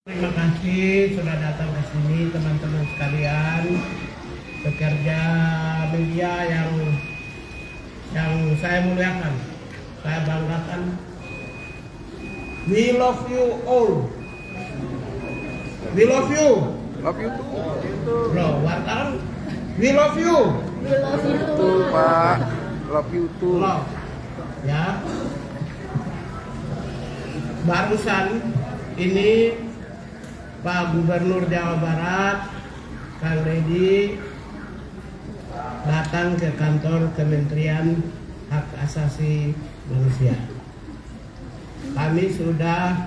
Terima kasih sudah datang ke sini teman-teman sekalian, pekerja media yang saya muliakan, saya banggakan. We love you all. We love you. Love you too. Bro, wartawan. We love you. We love you too. Pak. Love you too. Love. Ya. Barusan ini Pak Gubernur Jawa Barat, Kang Deddy, datang ke kantor Kementerian Hak Asasi Manusia. Kami sudah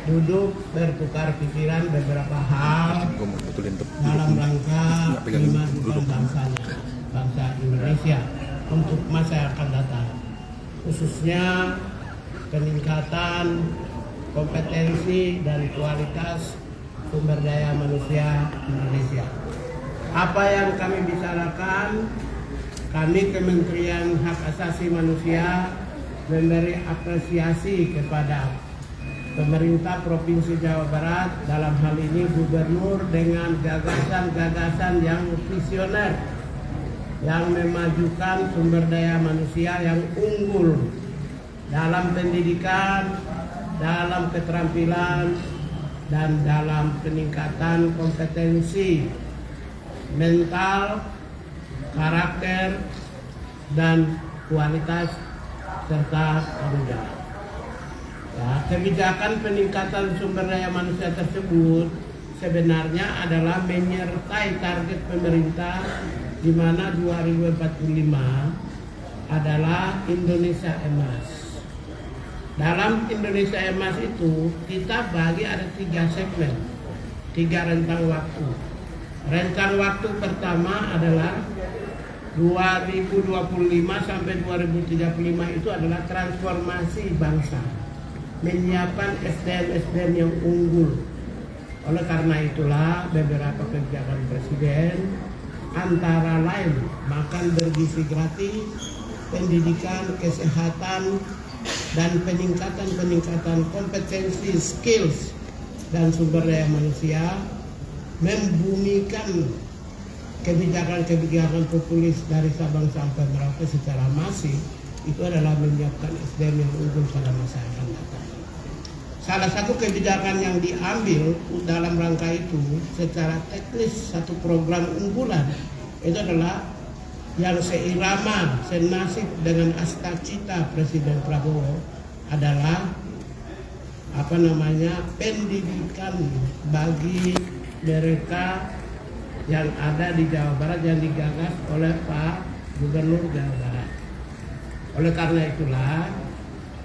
duduk bertukar pikiran beberapa hal dalam rangka kemajuan bangsa Indonesia untuk masa yang akan datang, khususnya peningkatan kompetensi dan kualitas sumber daya manusia Indonesia. Apa yang kami bicarakan, kami Kementerian Hak Asasi Manusia memberi apresiasi kepada pemerintah Provinsi Jawa Barat, dalam hal ini Gubernur, dengan gagasan-gagasan yang visioner yang memajukan sumber daya manusia yang unggul dalam pendidikan, dalam keterampilan, dan dalam peningkatan kompetensi mental, karakter, dan kualitas serta tanggung jawab. Ya, kebijakan peningkatan sumber daya manusia tersebut sebenarnya adalah menyertai target pemerintah di mana 2045 adalah Indonesia Emas. Dalam Indonesia Emas itu kita bagi ada 3 segmen, 3 rentang waktu. Rentang waktu pertama adalah 2025 sampai 2035 itu adalah transformasi bangsa, menyiapkan SDM-SDM yang unggul. Oleh karena itulah beberapa kebijakan Presiden antara lain makan bergizi gratis, pendidikan, kesehatan, dan peningkatan kompetensi, skills, dan sumber daya manusia, membumikan kebijakan-kebijakan populis dari Sabang sampai Merauke secara masif. Itu adalah menyiapkan SDM yang unggul pada masa yang akan datang. Salah satu kebijakan yang diambil dalam rangka itu secara teknis, satu program unggulan itu adalah yang seirama, senasib dengan cita Presiden Prabowo adalah pendidikan bagi mereka yang ada di Jawa Barat yang digagas oleh Pak Gubernur Jawa Barat. Oleh karena itulah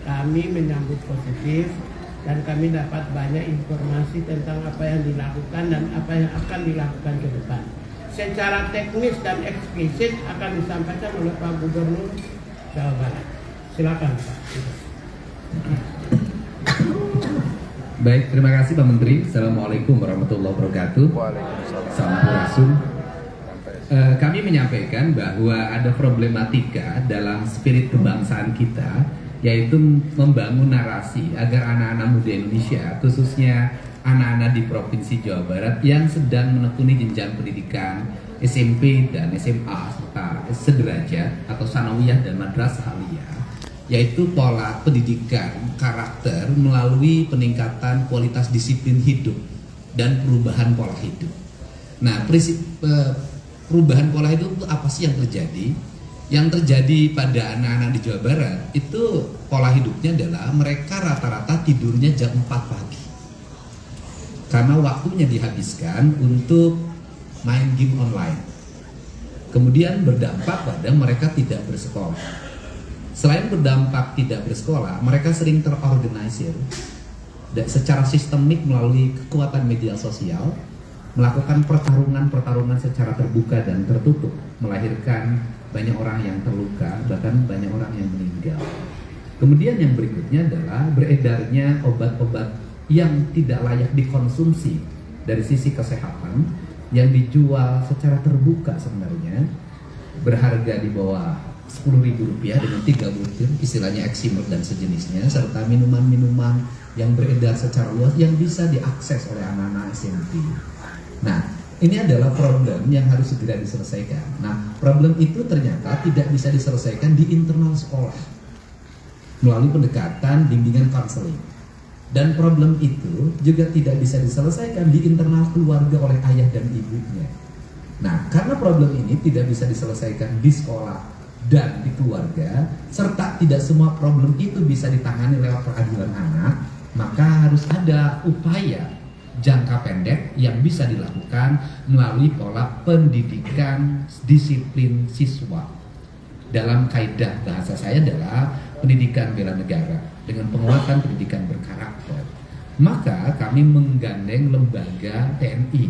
kami menyambut positif dan kami dapat banyak informasi tentang apa yang dilakukan dan apa yang akan dilakukan ke depan. Secara teknis dan eksplisit akan disampaikan oleh Pak Gubernur Jawa Barat. Silakan Pak. Baik, terima kasih Pak Menteri. Assalamualaikum warahmatullahi wabarakatuh. Sampurasun. Kami menyampaikan bahwa ada problematika dalam spirit kebangsaan kita, yaitu membangun narasi agar anak-anak muda Indonesia, khususnya anak-anak di Provinsi Jawa Barat yang sedang menekuni jenjang pendidikan SMP dan SMA serta sederajat atau sanawiyah dan madrasah aliyah, yaitu pola pendidikan karakter melalui peningkatan kualitas disiplin hidup dan perubahan pola hidup. Nah, perubahan pola hidup itu apa sih yang terjadi? Yang terjadi pada anak-anak di Jawa Barat itu pola hidupnya adalah mereka rata-rata tidurnya jam 4 pagi. Karena waktunya dihabiskan untuk main game online. Kemudian berdampak pada mereka tidak bersekolah. Selain berdampak tidak bersekolah, mereka sering terorganisir secara sistemik melalui kekuatan media sosial, melakukan pertarungan secara terbuka dan tertutup, melahirkan banyak orang yang terluka, bahkan banyak orang yang meninggal. Kemudian yang berikutnya adalah beredarnya obat-obat yang tidak layak dikonsumsi dari sisi kesehatan, yang dijual secara terbuka sebenarnya, berharga di bawah Rp10.000 dengan 3 butir, istilahnya eksimer dan sejenisnya, serta minuman-minuman yang beredar secara luas yang bisa diakses oleh anak-anak SMP. Nah, ini adalah problem yang harus segera diselesaikan. Nah, problem itu ternyata tidak bisa diselesaikan di internal sekolah melalui pendekatan bimbingan konseling. Dan problem itu juga tidak bisa diselesaikan di internal keluarga oleh ayah dan ibunya. Nah, karena problem ini tidak bisa diselesaikan di sekolah dan di keluarga, serta tidak semua problem itu bisa ditangani lewat peradilan anak, maka harus ada upaya jangka pendek yang bisa dilakukan melalui pola pendidikan disiplin siswa. Dalam kaidah bahasa saya adalah pendidikan bela negara dengan penguatan pendidikan berkarakter. Maka kami menggandeng lembaga TNI,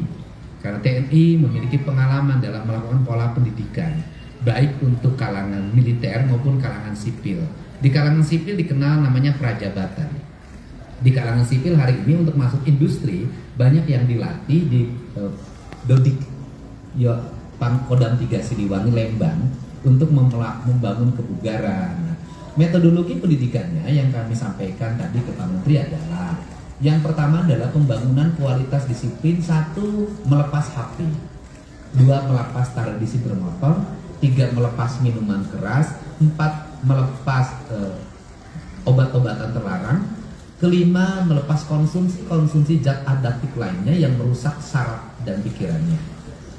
karena TNI memiliki pengalaman dalam melakukan pola pendidikan baik untuk kalangan militer maupun kalangan sipil. Di kalangan sipil dikenal namanya prajabatan. Di kalangan sipil hari ini untuk masuk industri banyak yang dilatih di Dodik Pangkodam 3 Siliwangi Lembang untuk membangun kebugaran. Metodologi pendidikannya yang kami sampaikan tadi ke Pak Menteri adalah yang pertama adalah pembangunan kualitas disiplin. 1. Melepas HP, 2. Melepas tradisi bermotor, 3. Melepas minuman keras, 4. Melepas obat-obatan terlarang, kelima, melepas konsumsi zat adaptif lainnya yang merusak saraf dan pikirannya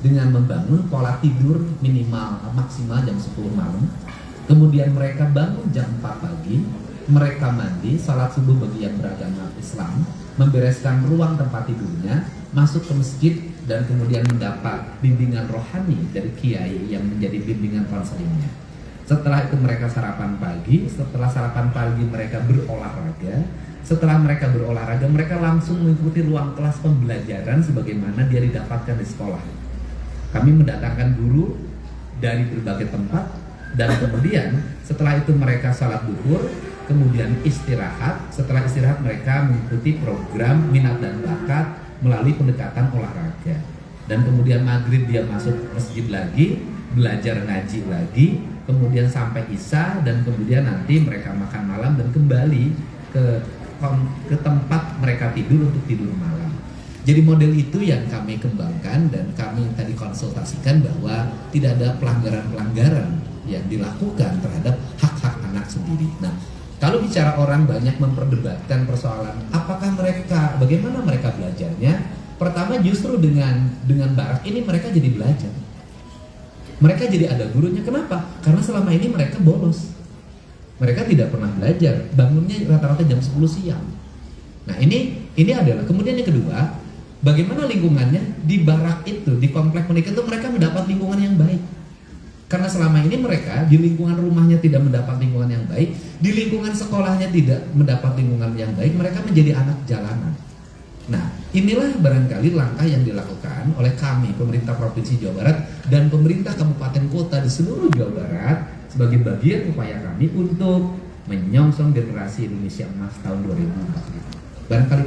dengan membangun pola tidur maksimal jam 10 malam. Kemudian mereka bangun jam 4 pagi, mereka mandi, salat subuh bagi yang beragama Islam, membereskan ruang tempat tidurnya, masuk ke masjid, dan kemudian mendapat bimbingan rohani dari kiai yang menjadi bimbingan konselingnya. Setelah itu mereka sarapan pagi, setelah sarapan pagi mereka berolahraga. Setelah mereka berolahraga, mereka langsung mengikuti ruang kelas pembelajaran sebagaimana dia didapatkan di sekolah. Kami mendatangkan guru dari berbagai tempat, dan kemudian setelah itu mereka salat duhur, kemudian istirahat. Setelah istirahat mereka mengikuti program minat dan bakat melalui pendekatan olahraga. Dan kemudian maghrib dia masuk masjid lagi, belajar ngaji lagi, kemudian sampai isya, dan kemudian nanti mereka makan malam dan kembali ke tempat mereka tidur untuk tidur malam. Jadi model itu yang kami kembangkan, dan kami tadi konsultasikan bahwa tidak ada pelanggaran-pelanggaran yang dilakukan terhadap hak-hak anak sendiri. Nah, kalau bicara orang banyak memperdebatkan persoalan apakah mereka, bagaimana mereka belajarnya, pertama justru dengan barak ini mereka jadi belajar. Mereka jadi ada gurunya. Kenapa? Karena selama ini mereka bolos. Mereka tidak pernah belajar, bangunnya rata-rata jam 10 siang. Nah ini adalah, kemudian yang kedua, bagaimana lingkungannya di barak itu, di komplek pendidikan itu mereka mendapat lingkungan yang baik. Karena selama ini mereka di lingkungan rumahnya tidak mendapat lingkungan yang baik, di lingkungan sekolahnya tidak mendapat lingkungan yang baik, mereka menjadi anak jalanan. Nah, inilah barangkali langkah yang dilakukan oleh kami, pemerintah Provinsi Jawa Barat dan pemerintah kabupaten kota di seluruh Jawa Barat sebagai bagian upaya kami untuk menyongsong generasi Indonesia Emas tahun 2045. Barangkali